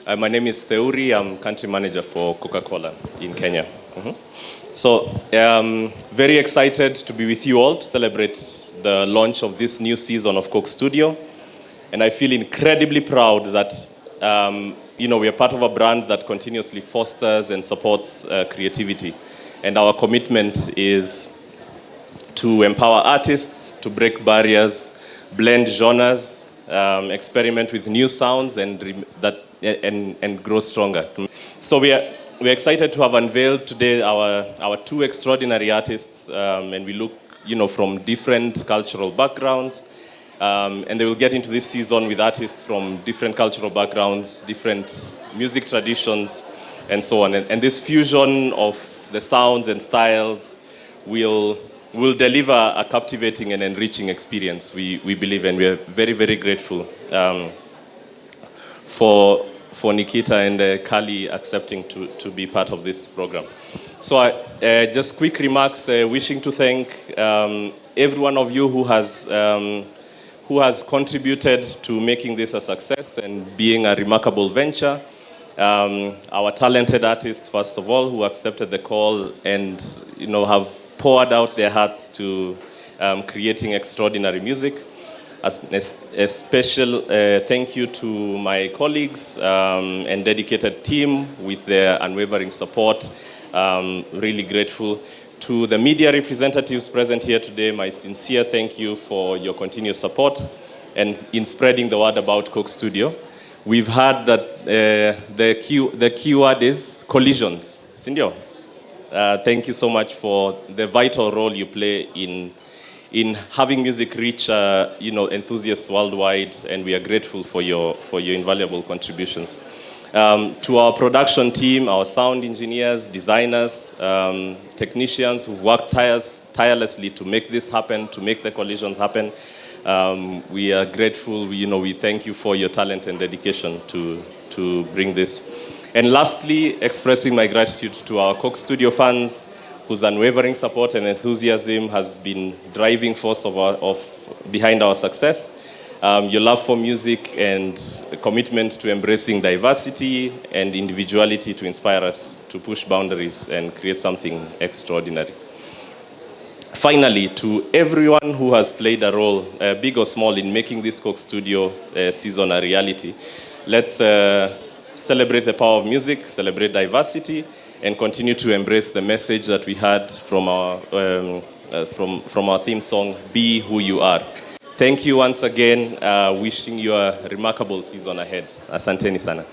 My name is Theuri. I'm country manager for Coca-Cola in Kenya. So, very excited to be with you all to celebrate the launch of this new season of Coke Studio. And I feel incredibly proud that, we are part of a brand that continuously fosters and supports creativity. And our commitment is to empower artists, to break barriers, blend genres, experiment with new sounds, and grow stronger. So we're excited to have unveiled today our two extraordinary artists, and we look, from different cultural backgrounds, and they will get into this season with artists from different cultural backgrounds, different music traditions, and so on. And this fusion of the sounds and styles will deliver a captivating and enriching experience, we believe, and we are very, very grateful for Nikita and Kali accepting to be part of this program. So just quick remarks, wishing to thank every one of you who has contributed to making this a success and being a remarkable venture. Our talented artists, first of all, who accepted the call and have poured out their hearts to creating extraordinary music. A special thank you to my colleagues and dedicated team with their unwavering support. Really grateful. To the media representatives present here today, my sincere thank you for your continued support and in spreading the word about Coke Studio. We've heard that the key word is collisions. Sindio? Thank you so much for the vital role you play in having music reach enthusiasts worldwide, and we are grateful for your invaluable contributions. To our production team, our sound engineers, designers, technicians who've worked tirelessly to make this happen, to make the collisions happen, we are grateful. We thank you for your talent and dedication to bring this. And lastly, expressing my gratitude to our Coke Studio fans, whose unwavering support and enthusiasm has been driving force behind our success. Your love for music and commitment to embracing diversity and individuality to inspire us to push boundaries and create something extraordinary. Finally, to everyone who has played a role, big or small, in making this Coke Studio season a reality, let's celebrate the power of music, celebrate diversity, and continue to embrace the message that we had from our theme song, Be Who You Are. Thank you once again. Wishing you a remarkable season ahead. Asanteni sana.